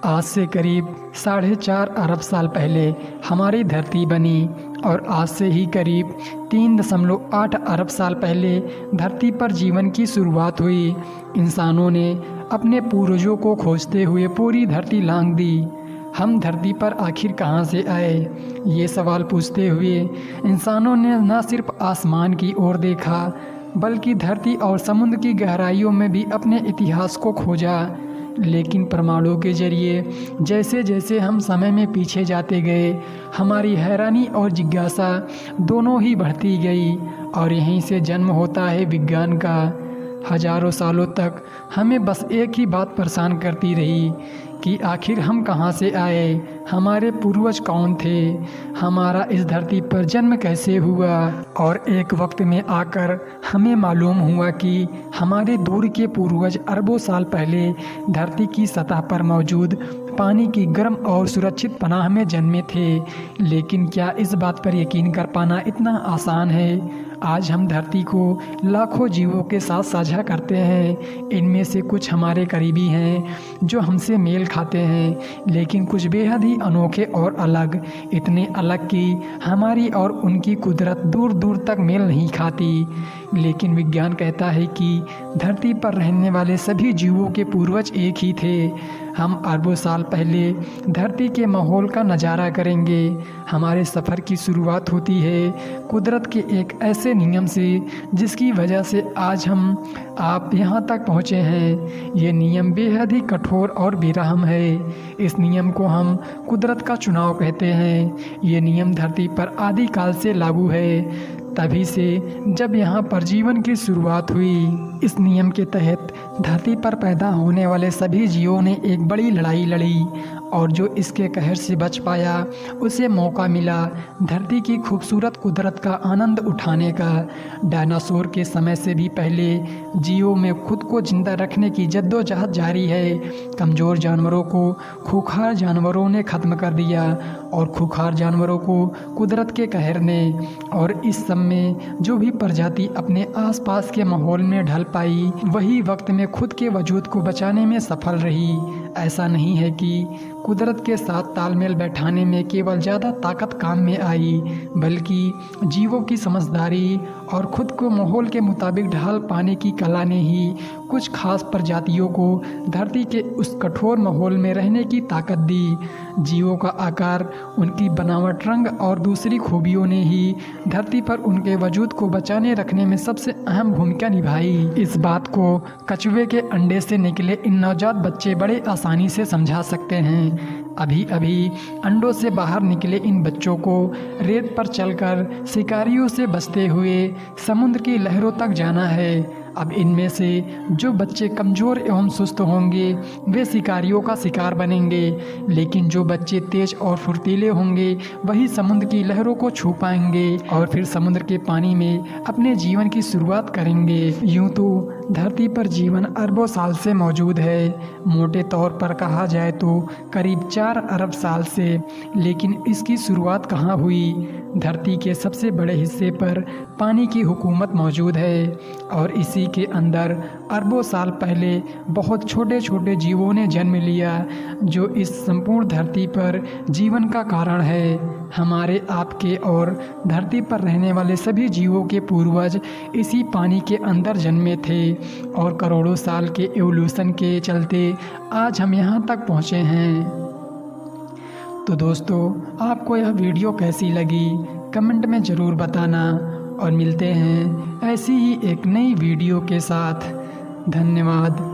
आज से करीब 4.5 अरब साल पहले हमारी धरती बनी और आज से ही करीब 3.8 अरब साल पहले धरती पर जीवन की शुरुआत हुई। इंसानों ने अपने पूर्वजों को खोजते हुए पूरी धरती लांघ दी। हम धरती पर आखिर कहाँ से आए, ये सवाल पूछते हुए इंसानों ने न सिर्फ आसमान की ओर देखा बल्कि धरती और समुद्र की गहराइयों में भी अपने इतिहास को खोजा। लेकिन प्रमाणों के जरिए जैसे जैसे हम समय में पीछे जाते गए, हमारी हैरानी और जिज्ञासा दोनों ही बढ़ती गई और यहीं से जन्म होता है विज्ञान का। हजारों सालों तक हमें बस एक ही बात परेशान करती रही कि आखिर हम कहाँ से आए, हमारे पूर्वज कौन थे, हमारा इस धरती पर जन्म कैसे हुआ। और एक वक्त में आकर हमें मालूम हुआ कि हमारे दूर के पूर्वज अरबों साल पहले धरती की सतह पर मौजूद पानी की गर्म और सुरक्षित पनाह में जन्मे थे। लेकिन क्या इस बात पर यकीन कर पाना इतना आसान है? आज हम धरती को लाखों जीवों के साथ साझा करते हैं। इनमें से कुछ हमारे करीबी हैं जो हमसे मेल खाते हैं, लेकिन कुछ बेहद ही अनोखे और अलग, इतने अलग कि हमारी और उनकी कुदरत दूर दूर तक मेल नहीं खाती। लेकिन विज्ञान कहता है कि धरती पर रहने वाले सभी जीवों के पूर्वज एक ही थे। हम अरबों साल पहले धरती के माहौल का नज़ारा करेंगे। हमारे सफ़र की शुरुआत होती है कुदरत के एक ऐसे नियम से जिसकी वजह से आज आप यहाँ तक पहुँचे हैं। ये नियम बेहद ही कठोर और बेरहम है। इस नियम को हम कुदरत का चुनाव कहते हैं। ये नियम धरती पर आदिकाल से लागू है, तभी से जब यहाँ पर जीवन की शुरुआत हुई। इस नियम के तहत धरती पर पैदा होने वाले सभी जीवों ने एक बड़ी लड़ाई लड़ी और जो इसके कहर से बच पाया उसे मौका मिला धरती की खूबसूरत कुदरत का आनंद उठाने का। डायनासोर के समय से भी पहले जीवों में खुद को जिंदा रखने की जद्दोजहद जारी है। कमज़ोर जानवरों को खूंखार जानवरों ने ख़त्म कर दिया और खूंखार जानवरों को कुदरत के कहर ने। और इस सब में जो भी प्रजाति अपने आसपास के माहौल में ढल पाई, वही वक्त में खुद के वजूद को बचाने में सफल रही। ऐसा नहीं है कि कुदरत के साथ तालमेल बैठाने में केवल ज़्यादा ताकत काम में आई, बल्कि जीवों की समझदारी और खुद को माहौल के मुताबिक ढाल पाने की कला ने ही कुछ खास प्रजातियों को धरती के उस कठोर माहौल में रहने की ताकत दी। जीवों का आकार, उनकी बनावट, रंग और दूसरी खूबियों ने ही धरती पर उनके वजूद को बचाने रखने में सबसे अहम भूमिका निभाई। इस बात को कछुए के अंडे से निकले इन नवजात बच्चे बड़े आसानी से समझा सकते हैं। अभी अभी अंडों से बाहर निकले इन बच्चों को रेत पर चलकर शिकारियों से बचते हुए समुद्र की लहरों तक जाना है। अब इनमें से जो बच्चे कमज़ोर एवं सुस्त होंगे वे शिकारियों का शिकार बनेंगे, लेकिन जो बच्चे तेज और फुर्तीले होंगे वही समुद्र की लहरों को छू पाएंगे और फिर समुद्र के पानी में अपने जीवन की शुरुआत करेंगे। यूँ तो धरती पर जीवन अरबों साल से मौजूद है, मोटे तौर पर कहा जाए तो करीब 4 अरब साल से। लेकिन इसकी शुरुआत कहाँ हुई? धरती के सबसे बड़े हिस्से पर पानी की हुकूमत मौजूद है और इसी के अंदर अरबों साल पहले बहुत छोटे छोटे जीवों ने जन्म लिया जो इस संपूर्ण धरती पर जीवन का कारण है। हमारे, आपके और धरती पर रहने वाले सभी जीवों के पूर्वज इसी पानी के अंदर जन्मे थे और करोड़ों साल के एवोल्यूशन के चलते आज हम यहाँ तक पहुँचे हैं। तो दोस्तों, आपको यह वीडियो कैसी लगी कमेंट में ज़रूर बताना और मिलते हैं ऐसी ही एक नई वीडियो के साथ। धन्यवाद।